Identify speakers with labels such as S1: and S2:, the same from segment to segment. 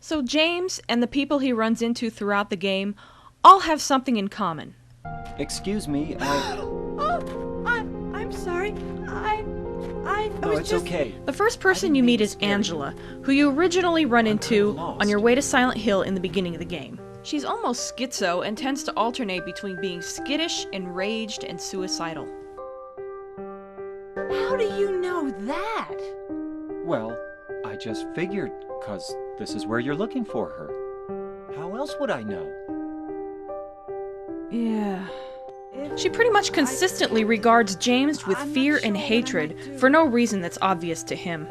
S1: So James and the people he runs into throughout the game all have something in common.
S2: Excuse me,
S3: I'm sorry. I
S2: No,
S3: was
S2: it's
S3: just...
S2: okay.
S1: The first person you meet is Angela, who you originally run into on your way to Silent Hill in the beginning of the game. She's almost schizo and tends to alternate between being skittish, enraged, and suicidal.
S3: How do you know that?
S2: Well, I just figured, 'cause this is where you're looking for her. How else would I know?
S1: Yeah. She pretty much consistently regards James with fear and hatred for no reason that's obvious to him.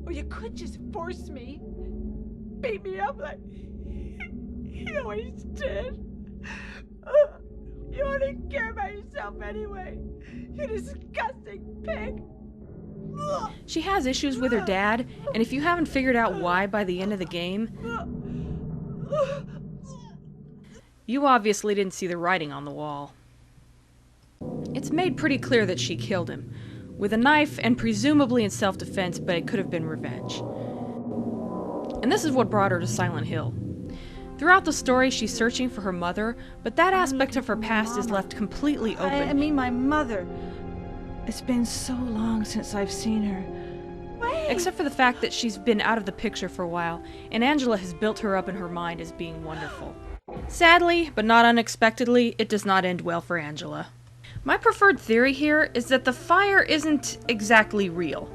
S3: Or you could just force me. Beat me up like he always did. You only care about yourself anyway. You disgusting pig.
S1: She has issues with her dad, and if you haven't figured out why by the end of the game, you obviously didn't see the writing on the wall. It's made pretty clear that she killed him, with a knife and presumably in self-defense, but it could have been revenge. And this is what brought her to Silent Hill. Throughout the story, she's searching for her mother, but that aspect of her past is left completely open.
S3: I mean my mother. It's been so long since I've seen her. Wait.
S1: Except for the fact that she's been out of the picture for a while, and Angela has built her up in her mind as being wonderful. Sadly, but not unexpectedly, it does not end well for Angela. My preferred theory here is that the fire isn't exactly real.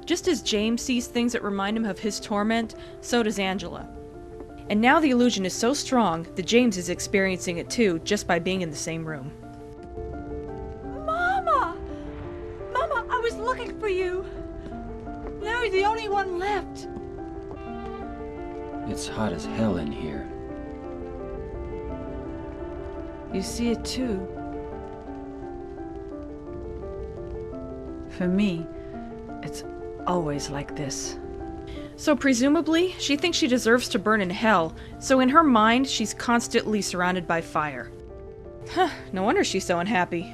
S1: Just as James sees things that remind him of his torment, so does Angela. And now the illusion is so strong that James is experiencing it too, just by being in the same room.
S3: Mama! Mama, I was looking for you. Now you're the only one left.
S2: It's hot as hell in here.
S3: You see it too. For me, it's always like this.
S1: So presumably, she thinks she deserves to burn in hell, so in her mind, she's constantly surrounded by fire. Huh, no wonder she's so unhappy.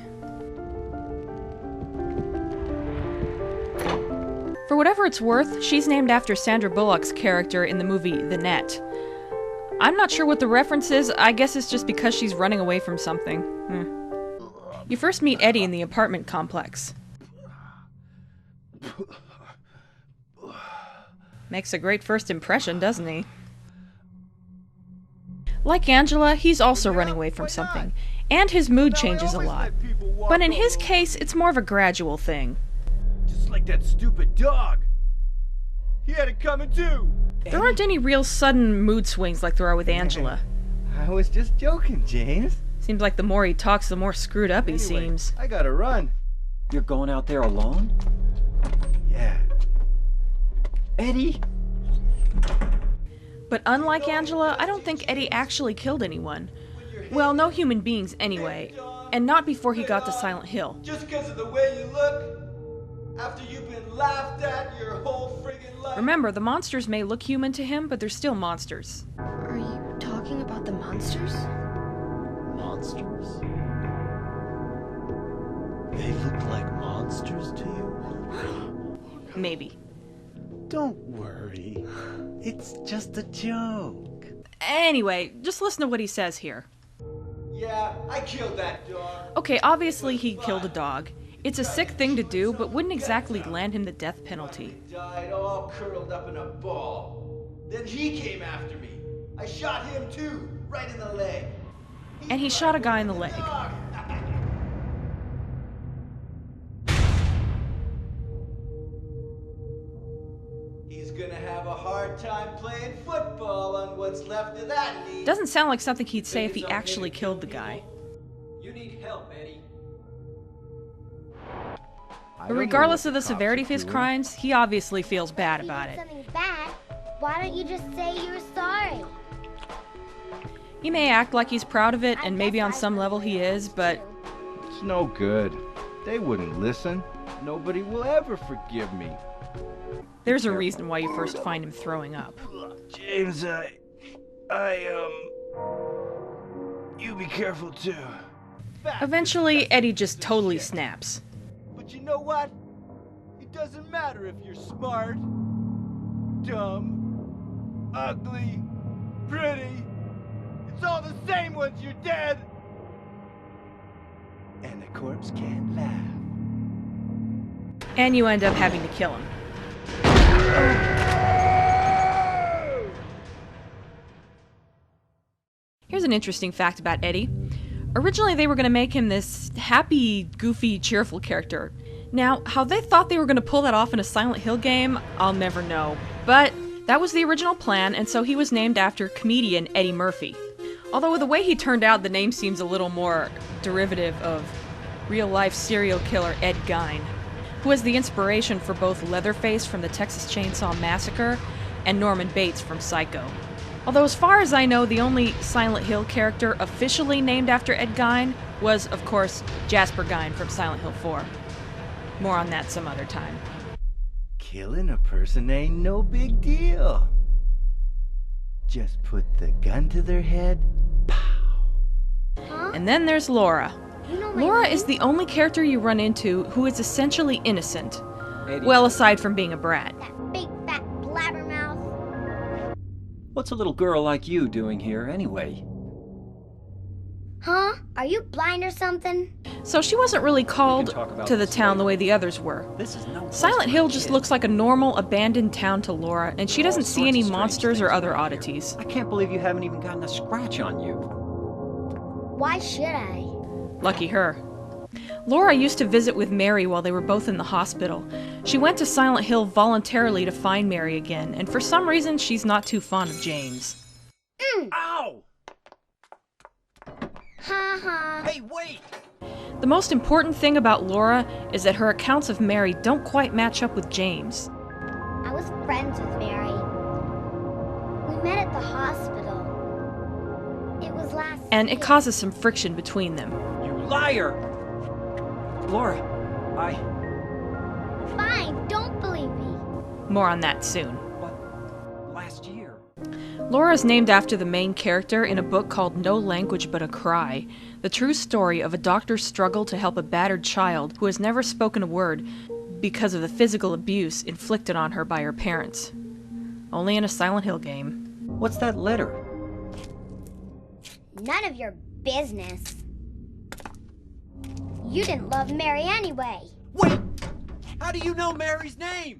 S1: For whatever it's worth, she's named after Sandra Bullock's character in the movie The Net. I'm not sure what the reference is, I guess it's just because she's running away from something. You first meet Eddie in the apartment complex. Makes a great first impression, doesn't he? Like Angela, he's also running away from something, and his mood changes a lot. But in his case, it's more of a gradual thing.
S4: Just like that stupid dog. He had it coming too.
S1: There aren't any real sudden mood swings like there are with Angela.
S4: I was just joking, James.
S1: Seems like the more he talks, the more screwed up he
S4: Anyway,
S1: seems.
S4: I gotta run.
S2: You're going out there alone?
S4: Yeah.
S2: Eddie?
S1: But unlike Angela, I don't think Eddie actually killed anyone. Well, no human beings anyway, and not before he got to Silent Hill.
S5: Just because of the way you look? After you've been laughed at your whole friggin' life?
S1: Remember, the monsters may look human to him, but they're still monsters.
S6: Are you talking about the monsters?
S7: Monsters? They look like monsters to you?
S1: Maybe.
S7: Don't worry. It's just a joke.
S1: Anyway, just listen to what he says here.
S5: Yeah, I killed that dog.
S1: Okay, obviously he killed a dog. It's a sick thing to do, but wouldn't exactly land him the death penalty.
S5: Died all curled up in a ball. Then he came after me. I shot him too, right in the leg.
S1: And he shot a guy in the leg.
S5: He's gonna have a hard time playing football on what's left of that knee.
S1: Doesn't sound like something he'd say if he actually killed the guy.
S5: You need help, Eddie.
S1: But regardless of the severity of his crimes, he obviously feels bad about it.
S8: Something bad, why don't you just say you're sorry?
S1: He may act like he's proud of it, and maybe on some level he is, but
S4: It's no good. They wouldn't listen. Nobody will ever forgive me.
S1: there's a reason why you first find him throwing up.
S4: James, you be careful too.
S1: Eventually, Eddie just totally snaps.
S5: But you know what? doesn't matter if you're smart, dumb, ugly, pretty. It's all the same once you're dead. And the corpse can't laugh.
S1: And you end up having to kill him. Here's an interesting fact about Eddie. Originally, they were going to make him this happy, goofy, cheerful character. Now, how they thought they were going to pull that off in a Silent Hill game, I'll never know. But that was the original plan, and so he was named after comedian Eddie Murphy. Although with the way he turned out, the name seems a little more derivative of real-life serial killer Ed Gein, who was the inspiration for both Leatherface from the Texas Chainsaw Massacre and Norman Bates from Psycho. Although as far as I know, the only Silent Hill character officially named after Ed Gein was, of course, Jasper Gein from Silent Hill 4. More on that some other time.
S5: Killing a person ain't no big deal. Just put the gun to their head, pow.
S8: Huh?
S1: And then there's Laura.
S8: You know my
S1: Laura
S8: name?
S1: is the only character you run into who is essentially innocent.
S2: Eddie,
S1: Well, aside from being a brat.
S8: That big fat blabbermouth.
S2: what's a little girl like you doing here anyway?
S8: Huh? Are you blind or something?
S1: So she wasn't really called
S2: talk about
S1: to the
S2: this
S1: town the
S2: later.
S1: way the others were.
S2: This is no place
S1: Silent
S2: for
S1: Hill
S2: a
S1: just
S2: kid.
S1: looks like a normal, abandoned town to Laura, and she
S2: There are all
S1: doesn't see
S2: sorts
S1: any
S2: of strange
S1: monsters or
S2: things
S1: other
S2: around here.
S1: oddities.
S2: I can't believe you haven't even gotten a scratch on you.
S8: Why should I?
S1: Lucky her. Laura used to visit with Mary while they were both in the hospital. She went to Silent Hill voluntarily to find Mary again, and for some reason she's not too fond of James.
S2: Ow!
S8: Ha ha.
S2: Hey, wait!
S1: The most important thing about Laura is that her accounts of Mary don't quite match up with James.
S8: I was friends with Mary. We met at the hospital. It was last
S1: And it
S8: year.
S1: causes some friction between them.
S2: You liar! Laura,
S8: Fine, don't believe me.
S1: More on that soon.
S2: but last year.
S1: Laura is named after the main character in a book called No Language But a Cry, the true story of a doctor's struggle to help a battered child who has never spoken a word because of the physical abuse inflicted on her by her parents. Only in a Silent Hill game.
S2: What's that letter?
S8: None of your business. You didn't love Mary anyway.
S5: Wait! How do you know Mary's name?